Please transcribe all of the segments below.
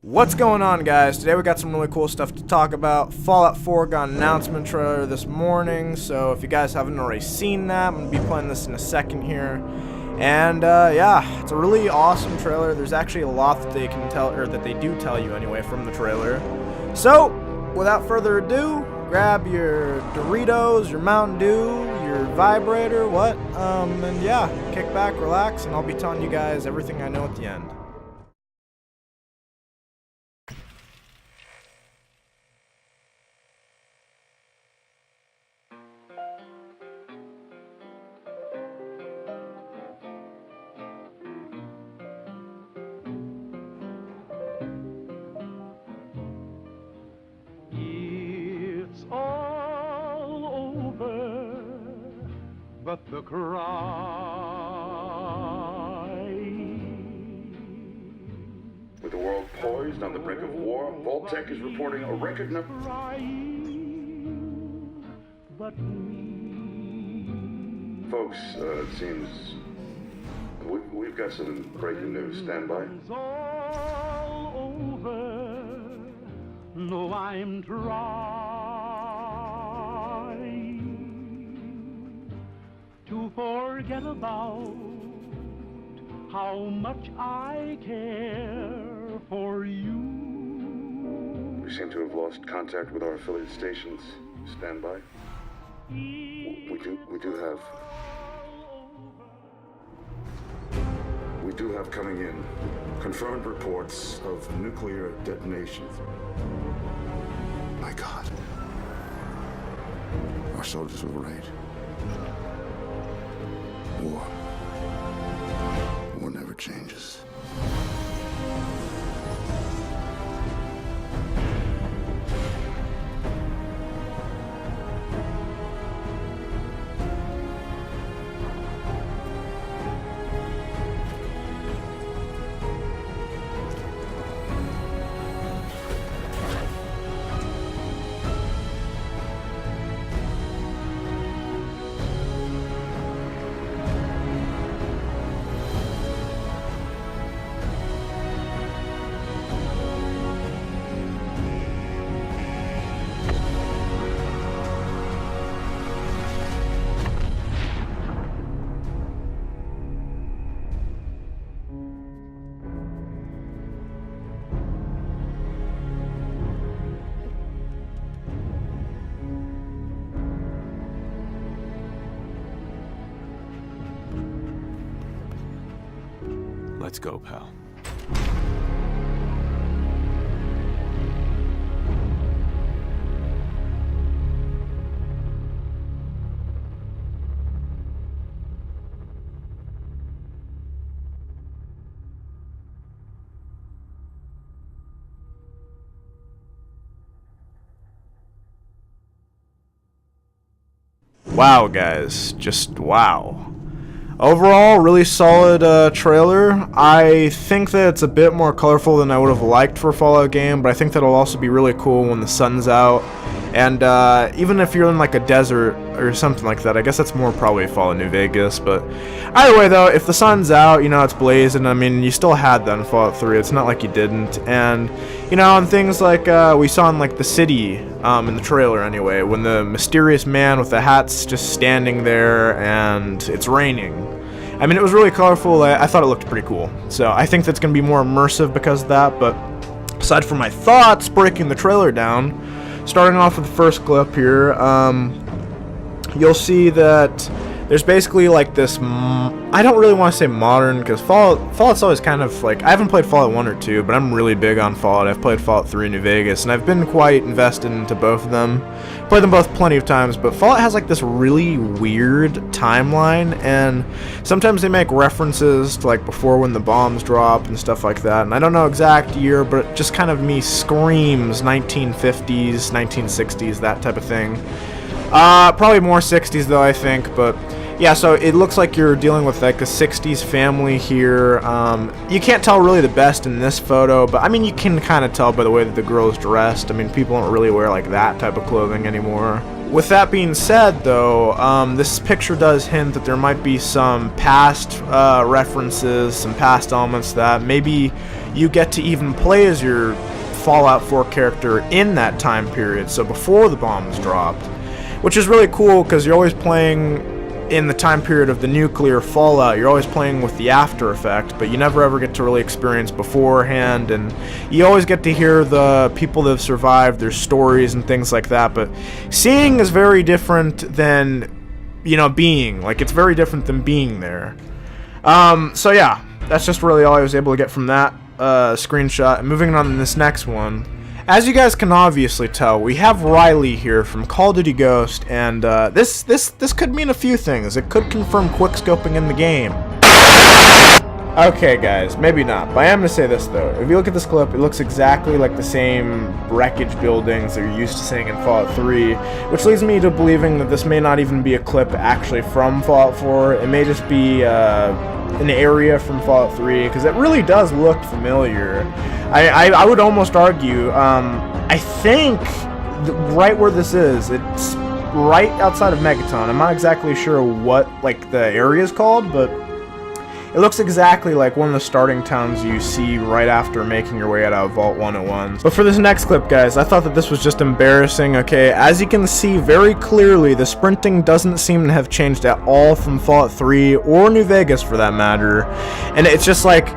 What's going on, guys? Today we got some really cool stuff to talk about. Fallout 4 got an announcement trailer this morning, so if you guys haven't already seen that, I'm going to be playing this in a second here. And yeah, it's a really awesome trailer. There's actually a lot that they can tell, or that they do tell you anyway from the trailer. So, without further ado, grab your Doritos, your Mountain Dew, your vibrator, and yeah, kick back, relax, and I'll be telling you guys everything I know at the end. But the cry, with the world poised on the brink of war, Vault-Tec is reporting a record number. But me, Folks, it seems we've got some breaking news. Stand by. it's all over. No, I'm trying to forget about how much I care for you. We seem to have lost contact with our affiliate stations. Stand by. We do have coming in confirmed reports of nuclear detonation. My God. Our soldiers were right. War never changes. Let's go, pal. Wow, guys, just wow. Overall, really solid trailer. I think that it's a bit more colorful than I would have liked for a Fallout game, but I think that'll also be really cool when the sun's out. And even if you're in like a desert or something like that, I guess that's more probably Fallout New Vegas. But either way, though, if the sun's out, you know, it's blazing. I mean, you still had that in Fallout 3. It's not like you didn't. And, you know, and things like we saw in like the city in the trailer anyway, when the mysterious man with the hat's just standing there and it's raining. I mean, it was really colorful. I thought it looked pretty cool. So I think that's going to be more immersive because of that. But aside from my thoughts, breaking the trailer down, starting off with the first clip here, you'll see that there's basically like this, I don't really want to say modern, because Fallout's always kind of like, I haven't played Fallout 1 or 2, but I'm really big on Fallout. I've played Fallout 3 New Vegas, and I've been quite invested into both of them. Played them both plenty of times, but Fallout has like this really weird timeline, and sometimes they make references to like before when the bombs drop and stuff like that, and I don't know exact year, but it just kind of me screams 1950s, 1960s, that type of thing. Probably more 60s though, I think, but yeah, so it looks like you're dealing with like a 60s family here. You can't tell really the best in this photo, but I mean, you can kind of tell by the way that the girl is dressed. I mean, people don't really wear like that type of clothing anymore. With that being said, though, this picture does hint that there might be some past references, some past elements that maybe you get to even play as your Fallout 4 character in that time period, so before the bombs dropped, which is really cool because you're always playing in the time period of the nuclear fallout. You're always playing with the after effect, but you never ever get to really experience beforehand, and you always get to hear the people that have survived, their stories and things like that. But seeing is very different than, you know, being. Like, it's very different than being there. So yeah, that's just really all I was able to get from that screenshot. And moving on to this next one. As you guys can obviously tell, we have Riley here from Call of Duty Ghost, and this could mean a few things. It could confirm quickscoping in the game. Okay, guys, maybe not, but I am going to say this, though. If you look at this clip, it looks exactly like the same wreckage buildings that you're used to seeing in Fallout 3, which leads me to believing that this may not even be a clip actually from Fallout 4. It may just be an area from Fallout 3, because it really does look familiar. I would almost argue, I think right where this is, it's right outside of Megaton. I'm not exactly sure what, like, the area is called, but it looks exactly like one of the starting towns you see right after making your way out of Vault 101. But for this next clip, guys, I thought that this was just embarrassing, okay? As you can see very clearly, the sprinting doesn't seem to have changed at all from Fallout 3, or New Vegas for that matter. And it's just like,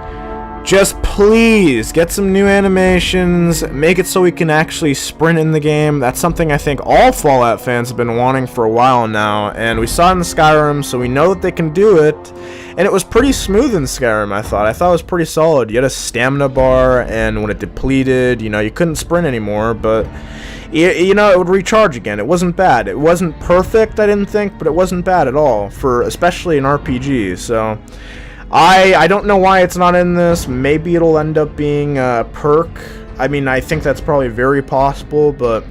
just please get some new animations, make it so we can actually sprint in the game. That's something I think all Fallout fans have been wanting for a while now, and we saw it in Skyrim, so we know that they can do it. And it was pretty smooth in Skyrim, I thought. It was pretty solid. You had a stamina bar, and when it depleted, you know, you couldn't sprint anymore, but you know, it would recharge again. It wasn't bad. It wasn't perfect, I didn't think, but it wasn't bad at all, for especially an RPG, so I don't know why it's not in this. Maybe it'll end up being a perk. I mean, I think that's probably very possible, but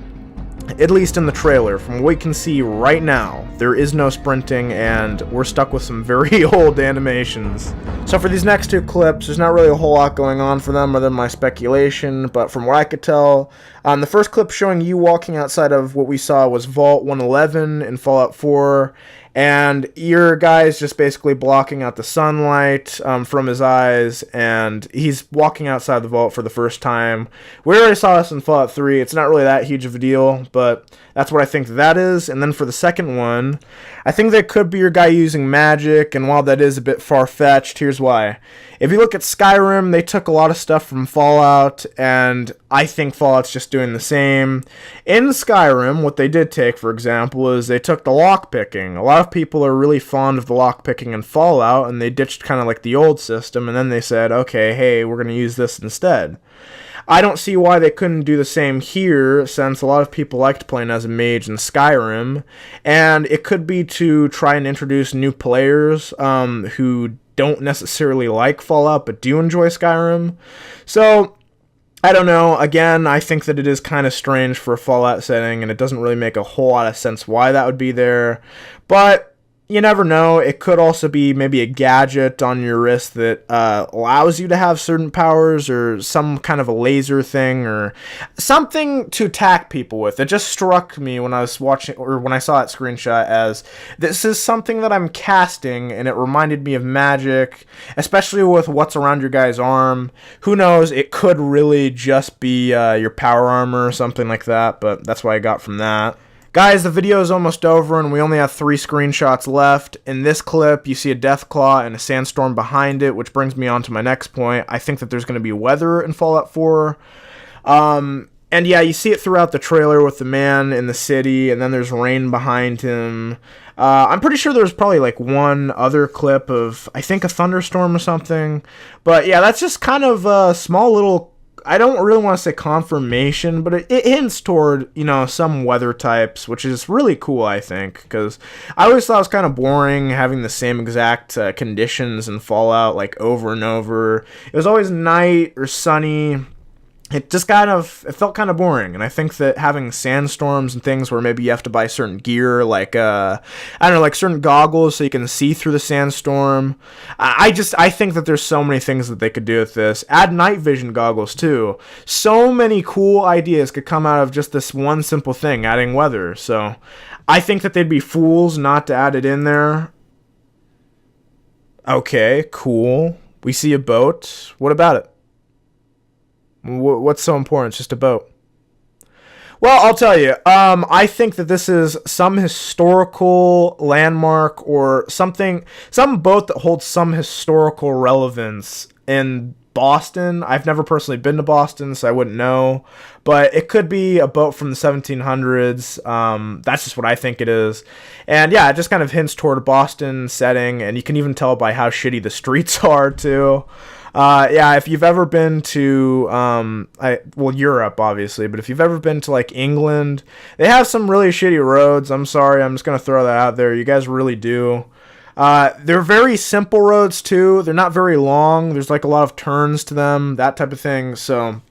at least in the trailer, from what we can see right now, there is no sprinting, and we're stuck with some very old animations. So for these next two clips, there's not really a whole lot going on for them other than my speculation, but from what I could tell, the first clip showing you walking outside of what we saw was Vault 111 in Fallout 4, and your guy's just basically blocking out the sunlight from his eyes, and he's walking outside the vault for the first time. We already saw this in Fallout 3. It's not really that huge of a deal, but that's what I think that is. And then for the second one, I think that could be your guy using magic, and while that is a bit far-fetched, here's why. If you look at Skyrim, they took a lot of stuff from Fallout, and I think Fallout's just doing the same. In Skyrim, what they did take, for example, is they took the lockpicking. A lot of people are really fond of the lockpicking in Fallout, and they ditched kind of like the old system, and then they said, okay, hey, we're going to use this instead. I don't see why they couldn't do the same here, since a lot of people liked playing as a mage in Skyrim, and it could be to try and introduce new players who don't necessarily like Fallout but do enjoy Skyrim. So I don't know. Again, I think that it is kind of strange for a Fallout setting, and it doesn't really make a whole lot of sense why that would be there, but you never know. It could also be maybe a gadget on your wrist that allows you to have certain powers, or some kind of a laser thing, or something to attack people with. It just struck me when I was watching, or when I saw that screenshot, as this is something that I'm casting, and it reminded me of magic, especially with what's around your guy's arm. Who knows? It could really just be your power armor or something like that, but that's what I got from that. Guys, the video is almost over, and we only have 3 screenshots left. In this clip, you see a Deathclaw and a sandstorm behind it, which brings me on to my next point. I think that there's going to be weather in Fallout 4. And yeah, you see it throughout the trailer with the man in the city, and then there's rain behind him. I'm pretty sure there's probably like one other clip of, I think, a thunderstorm or something. But yeah, that's just kind of a small little, I don't really want to say confirmation, but it hints toward, you know, some weather types, which is really cool, I think, because I always thought it was kind of boring having the same exact conditions in Fallout, like, over and over. It was always night or sunny. It just it felt kind of boring, and I think that having sandstorms and things where maybe you have to buy certain gear, like, I don't know, like certain goggles so you can see through the sandstorm. I think that there's so many things that they could do with this. Add night vision goggles, too. So many cool ideas could come out of just this one simple thing, adding weather. So I think that they'd be fools not to add it in there. Okay, cool. We see a boat. What about it? What's so important? It's just a boat. Well, I'll tell you. I think that this is some historical landmark or something, some boat that holds some historical relevance in Boston. I've never personally been to Boston, so I wouldn't know. But it could be a boat from the 1700s. That's just what I think it is. And yeah, it just kind of hints toward a Boston setting, and you can even tell by how shitty the streets are, too. Yeah, if you've ever been to, Europe, obviously, but if you've ever been to, like, England, they have some really shitty roads. I'm sorry, I'm just going to throw that out there. You guys really do. They're very simple roads, too. They're not very long. There's, like, a lot of turns to them, that type of thing. So,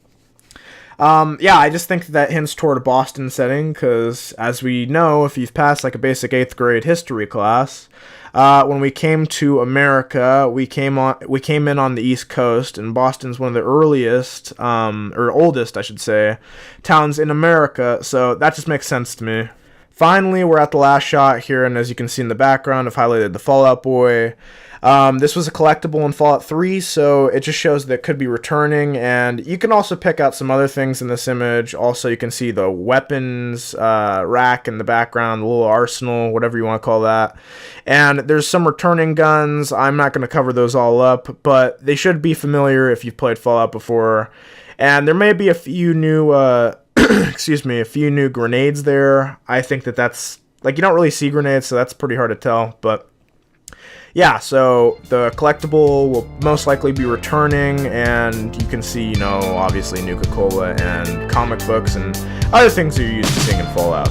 yeah, I just think that hints toward a Boston setting, because, as we know, if you've passed, like, a basic 8th grade history class, when we came to America, we came in on the East Coast, and Boston's one of the earliest, or oldest, I should say, towns in America, so that just makes sense to me. Finally, we're at the last shot here, and as you can see in the background, I've highlighted the Fallout Boy. This was a collectible in Fallout 3, so it just shows that it could be returning, and you can also pick out some other things in this image. Also, you can see the weapons rack in the background, the little arsenal, whatever you want to call that. And there's some returning guns. I'm not going to cover those all up, but they should be familiar if you've played Fallout before. And there may be a few new, a few new grenades there. I think that's, like, you don't really see grenades, so that's pretty hard to tell, but yeah, so the collectible will most likely be returning, and you can see, you know, obviously Nuka-Cola and comic books and other things that you're used to seeing in Fallout.